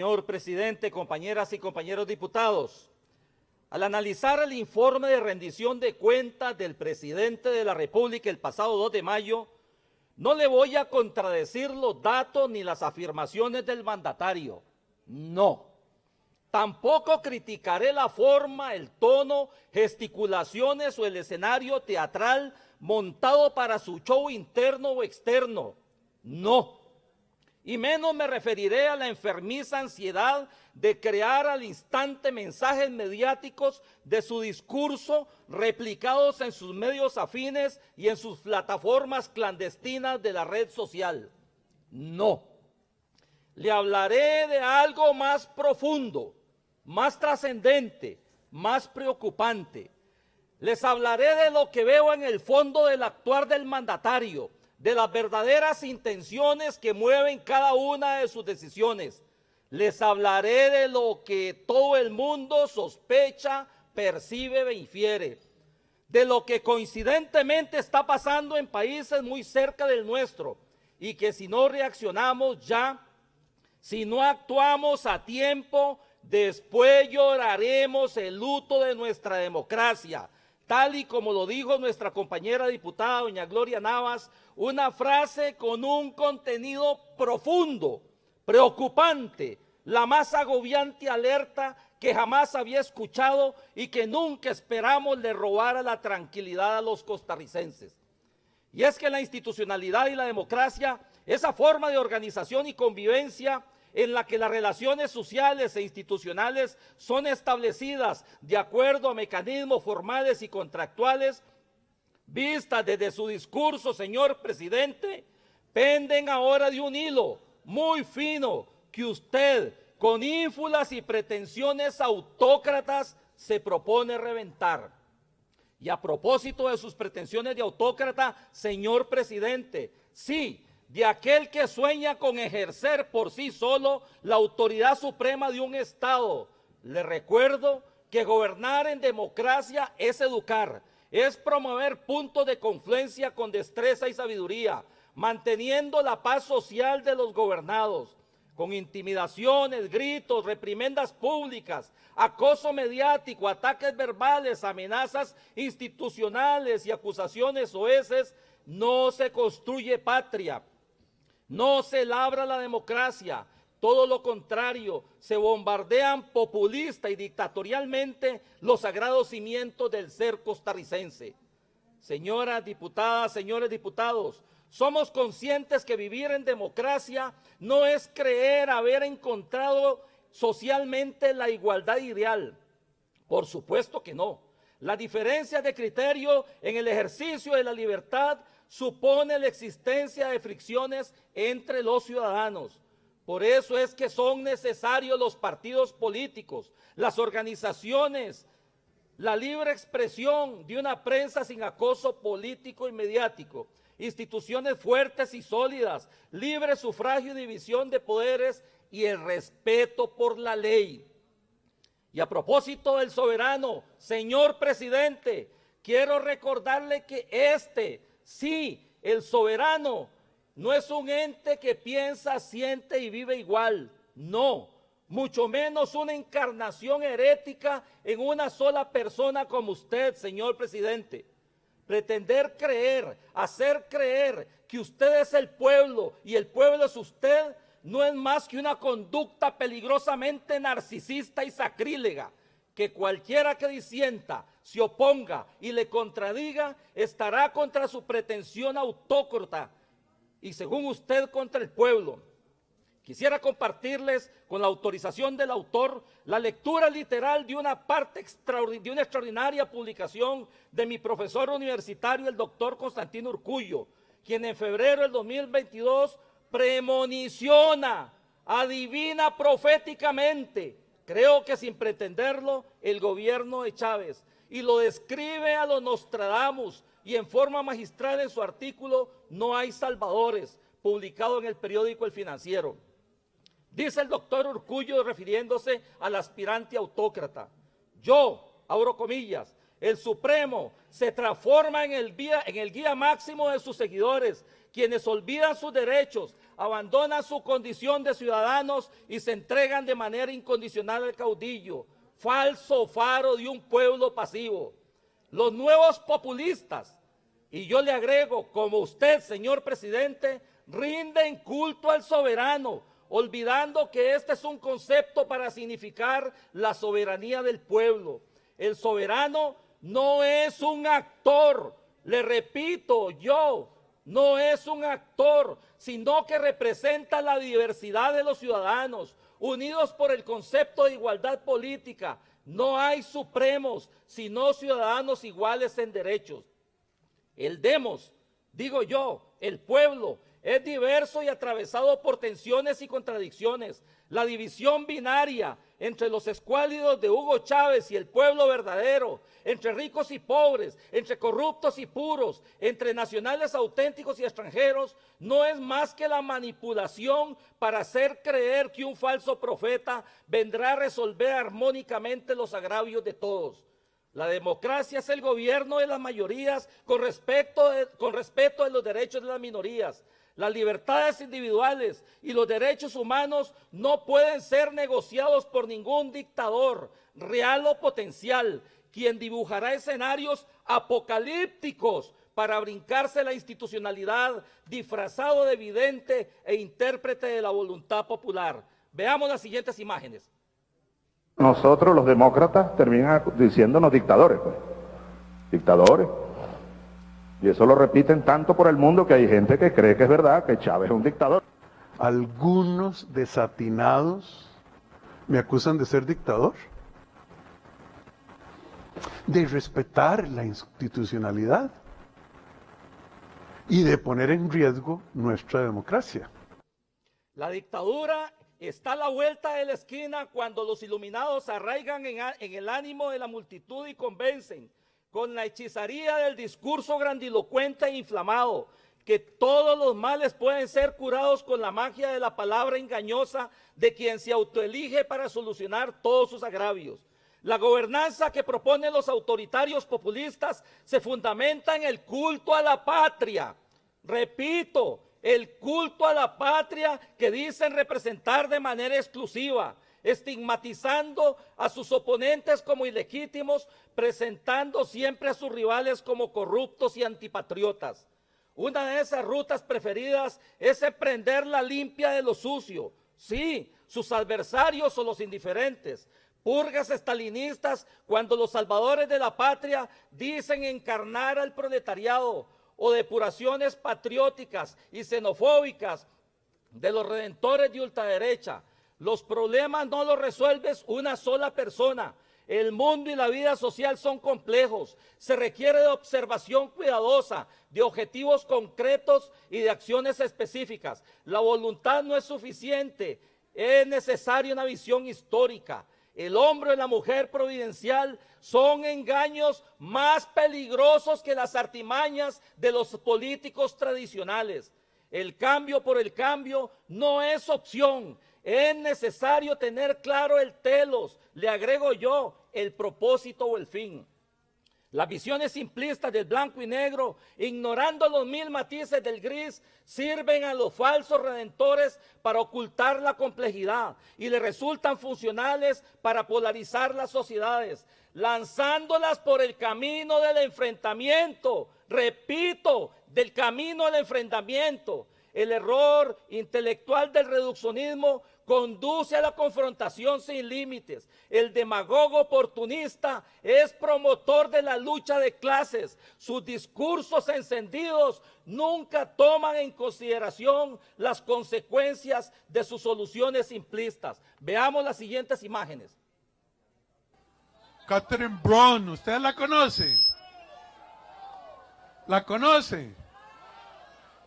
Señor presidente, compañeras y compañeros diputados, al analizar el informe de rendición de cuentas del presidente de la República el pasado 2 de mayo, no le voy a contradecir los datos ni las afirmaciones del mandatario, no. Tampoco criticaré la forma, el tono, gesticulaciones o el escenario teatral montado para su show interno o externo, no. Y menos me referiré a la enfermiza ansiedad de crear al instante mensajes mediáticos de su discurso replicados en sus medios afines y en sus plataformas clandestinas de la red social. No. Le hablaré de algo más profundo, más trascendente, más preocupante. Les hablaré de lo que veo en el fondo del actuar del mandatario, de las verdaderas intenciones que mueven cada una de sus decisiones. Les hablaré de lo que todo el mundo sospecha, percibe e infiere, de lo que coincidentemente está pasando en países muy cerca del nuestro y que si no reaccionamos ya, si no actuamos a tiempo, después lloraremos el luto de nuestra democracia, tal y como lo dijo nuestra compañera diputada doña Gloria Navas, una frase con un contenido profundo, preocupante, la más agobiante alerta que jamás había escuchado y que nunca esperamos le robara la tranquilidad a los costarricenses. Y es que la institucionalidad y la democracia, esa forma de organización y convivencia en la que las relaciones sociales e institucionales son establecidas de acuerdo a mecanismos formales y contractuales, vistas desde su discurso, señor presidente, penden ahora de un hilo muy fino que usted, con ínfulas y pretensiones autócratas, se propone reventar. Y a propósito de sus pretensiones de autócrata, señor presidente, sí, de aquel que sueña con ejercer por sí solo la autoridad suprema de un Estado. Le recuerdo que gobernar en democracia es educar, es promover puntos de confluencia con destreza y sabiduría, manteniendo la paz social de los gobernados. Con intimidaciones, gritos, reprimendas públicas, acoso mediático, ataques verbales, amenazas institucionales y acusaciones soeces, no se construye patria. No se labra la democracia, todo lo contrario, se bombardean populista y dictatorialmente los sagrados cimientos del ser costarricense. Señoras diputadas, señores diputados, somos conscientes que vivir en democracia no es creer haber encontrado socialmente la igualdad ideal. Por supuesto que no. La diferencia de criterio en el ejercicio de la libertad supone la existencia de fricciones entre los ciudadanos. Por eso es que son necesarios los partidos políticos, las organizaciones, la libre expresión de una prensa sin acoso político y mediático, instituciones fuertes y sólidas, libre sufragio y división de poderes y el respeto por la ley. Y a propósito del soberano, señor presidente, quiero recordarle que sí, el soberano no es un ente que piensa, siente y vive igual, no, mucho menos una encarnación herética en una sola persona como usted, señor presidente. Pretender creer, hacer creer que usted es el pueblo y el pueblo es usted, no es más que una conducta peligrosamente narcisista y sacrílega, que cualquiera que disienta, se oponga y le contradiga, estará contra su pretensión autócrata y según usted contra el pueblo. Quisiera compartirles, con la autorización del autor, la lectura literal de una extraordinaria publicación de mi profesor universitario, el doctor Constantino Urkullo, quien en febrero del 2022 premoniciona, adivina proféticamente, creo que sin pretenderlo, el gobierno de Chávez, y lo describe a los Nostradamus y en forma magistral en su artículo No hay salvadores, publicado en el periódico El Financiero. Dice el doctor Urkullo refiriéndose al aspirante autócrata: yo, abro comillas, el Supremo, se transforma en el guía máximo de sus seguidores, quienes olvidan sus derechos, abandonan su condición de ciudadanos y se entregan de manera incondicional al caudillo, falso faro de un pueblo pasivo. Los nuevos populistas, y yo le agrego, como usted, señor presidente, rinden culto al soberano, olvidando que este es un concepto para significar la soberanía del pueblo. El soberano no es un actor, le repito yo, no es un actor, sino que representa la diversidad de los ciudadanos, unidos por el concepto de igualdad política. No hay supremos, sino ciudadanos iguales en derechos. El demos, digo yo, el pueblo, es diverso y atravesado por tensiones y contradicciones. La división binaria entre los escuálidos de Hugo Chávez y el pueblo verdadero, entre ricos y pobres, entre corruptos y puros, entre nacionales auténticos y extranjeros, no es más que la manipulación para hacer creer que un falso profeta vendrá a resolver armónicamente los agravios de todos. La democracia es el gobierno de las mayorías con respeto de los derechos de las minorías. Las libertades individuales y los derechos humanos no pueden ser negociados por ningún dictador, real o potencial, quien dibujará escenarios apocalípticos para brincarse la institucionalidad, disfrazado de vidente e intérprete de la voluntad popular. Veamos las siguientes imágenes. Nosotros los demócratas terminan diciéndonos dictadores, pues. Dictadores. Y eso lo repiten tanto por el mundo que hay gente que cree que es verdad, que Chávez es un dictador. Algunos desatinados me acusan de ser dictador, de respetar la institucionalidad y de poner en riesgo nuestra democracia. La dictadura está a la vuelta de la esquina cuando los iluminados arraigan en el ánimo de la multitud y convencen con la hechicería del discurso grandilocuente e inflamado, que todos los males pueden ser curados con la magia de la palabra engañosa de quien se autoelige para solucionar todos sus agravios. La gobernanza que proponen los autoritarios populistas se fundamenta en el culto a la patria. Repito, el culto a la patria que dicen representar de manera exclusiva, estigmatizando a sus oponentes como ilegítimos, presentando siempre a sus rivales como corruptos y antipatriotas. Una de esas rutas preferidas es emprender la limpia de lo sucio. Sí, sus adversarios o los indiferentes. Purgas estalinistas cuando los salvadores de la patria dicen encarnar al proletariado, o depuraciones patrióticas y xenofóbicas de los redentores de ultraderecha. Los problemas no los resuelve una sola persona. El mundo y la vida social son complejos. Se requiere de observación cuidadosa, de objetivos concretos y de acciones específicas. La voluntad no es suficiente, es necesaria una visión histórica. El hombre y la mujer providencial son engaños más peligrosos que las artimañas de los políticos tradicionales. El cambio por el cambio no es opción. Es necesario tener claro el telos, le agrego yo, el propósito o el fin. Las visiones simplistas del blanco y negro, ignorando los mil matices del gris, sirven a los falsos redentores para ocultar la complejidad y le resultan funcionales para polarizar las sociedades, lanzándolas por el camino del enfrentamiento. Repito, del camino del enfrentamiento. El error intelectual del reduccionismo conduce a la confrontación sin límites. El demagogo oportunista es promotor de la lucha de clases. Sus discursos encendidos nunca toman en consideración las consecuencias de sus soluciones simplistas. Veamos las siguientes imágenes. Catherine Brown, ¿usted la conoce? ¿La conoce?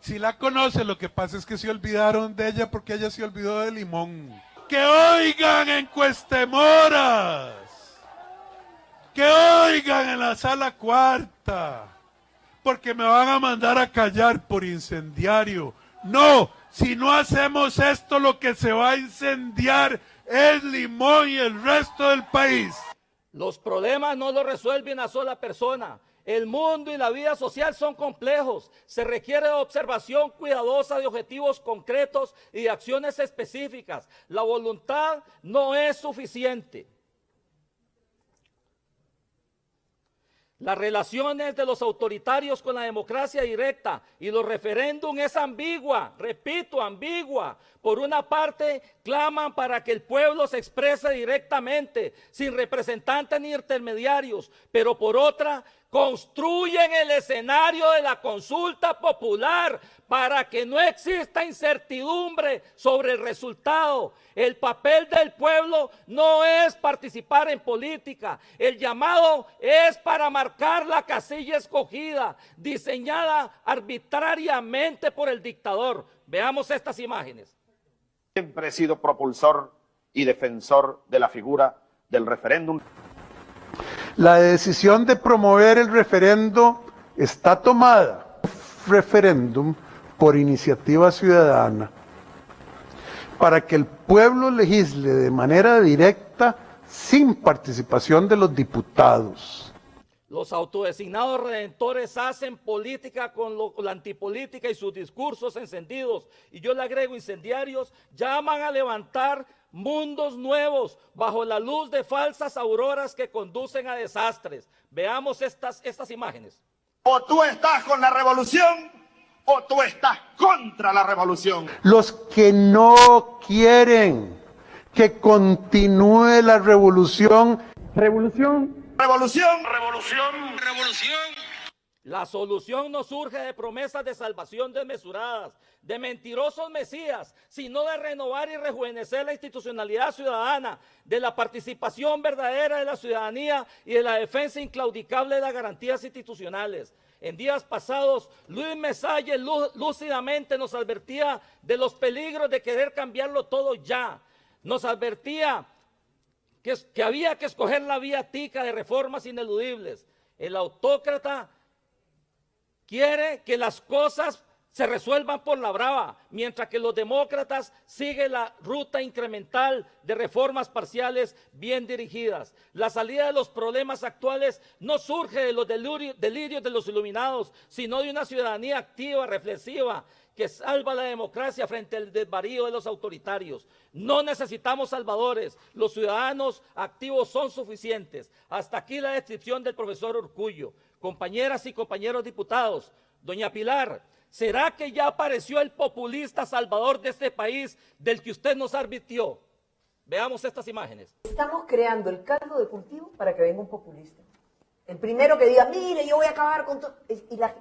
Si la conoce, lo que pasa es que se olvidaron de ella porque ella se olvidó de Limón. ¡Que oigan en Cuestemoras! ¡Que oigan en la sala cuarta! Porque me van a mandar a callar por incendiario. No, si no hacemos esto, lo que se va a incendiar es Limón y el resto del país. Los problemas no los resuelve una sola persona. El mundo y la vida social son complejos. Se requiere observación cuidadosa de objetivos concretos y de acciones específicas. La voluntad no es suficiente. Las relaciones de los autoritarios con la democracia directa y los referéndum es ambigua, repito, ambigua. Por una parte, claman para que el pueblo se exprese directamente, sin representantes ni intermediarios, pero por otra, construyen el escenario de la consulta popular para que no exista incertidumbre sobre el resultado. El papel del pueblo no es participar en política. El llamado es para marcar la casilla escogida, diseñada arbitrariamente por el dictador. Veamos estas imágenes. Siempre he sido propulsor y defensor de la figura del referéndum. La decisión de promover el referendo está tomada. Referéndum por iniciativa ciudadana, para que el pueblo legisle de manera directa sin participación de los diputados. Los autodesignados redentores hacen política con la antipolítica y sus discursos encendidos, y yo le agrego incendiarios, llaman a levantar mundos nuevos bajo la luz de falsas auroras que conducen a desastres. Veamos estas imágenes. O tú estás con la revolución o tú estás contra la revolución. Los que no quieren que continúe la revolución. Revolución, revolución, revolución. La solución no surge de promesas de salvación desmesuradas, de mentirosos mesías, sino de renovar y rejuvenecer la institucionalidad ciudadana, de la participación verdadera de la ciudadanía y de la defensa inclaudicable de las garantías institucionales. En días pasados, Luis Mesalle lúcidamente nos advertía de los peligros de querer cambiarlo todo ya. Nos advertía que había que escoger la vía tica de reformas ineludibles. El autócrata quiere que las cosas se resuelvan por la brava, mientras que los demócratas siguen la ruta incremental de reformas parciales bien dirigidas. La salida de los problemas actuales no surge de los delirios de los iluminados, sino de una ciudadanía activa, reflexiva, que salva la democracia frente al desvarío de los autoritarios. No necesitamos salvadores, los ciudadanos activos son suficientes. Hasta aquí la descripción del profesor Urkullu. Compañeras y compañeros diputados, doña Pilar, ¿será que ya apareció el populista salvador de este país del que usted nos advirtió? Veamos estas imágenes. Estamos creando el caldo de cultivo para que venga un populista. El primero que diga, mire, yo voy a acabar con todo,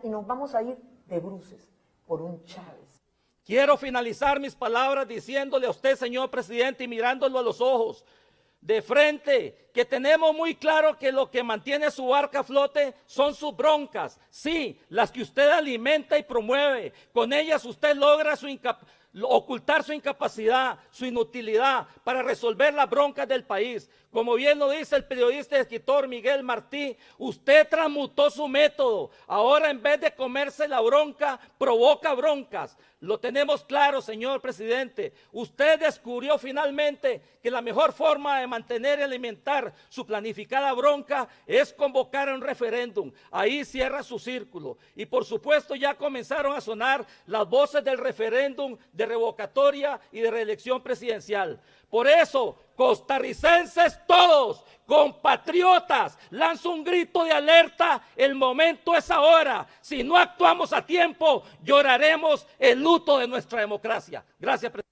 y nos vamos a ir de bruces por un Chávez. Quiero finalizar mis palabras diciéndole a usted, señor presidente, y mirándolo a los ojos, de frente, que tenemos muy claro que lo que mantiene su barca a flote son sus broncas. Sí, las que usted alimenta y promueve. Con ellas usted logra ocultar su incapacidad, su inutilidad para resolver las broncas del país. Como bien lo dice el periodista y escritor Miguel Martí, usted transmutó su método. Ahora en vez de comerse la bronca, provoca broncas. Lo tenemos claro, señor presidente. Usted descubrió finalmente que la mejor forma de mantener y alimentar su planificada bronca es convocar a un referéndum. Ahí cierra su círculo. Y por supuesto ya comenzaron a sonar las voces del referéndum de revocatoria y de reelección presidencial. Por eso, costarricenses todos, compatriotas, lanzo un grito de alerta, el momento es ahora. Si no actuamos a tiempo, lloraremos el luto de nuestra democracia. Gracias, presidente.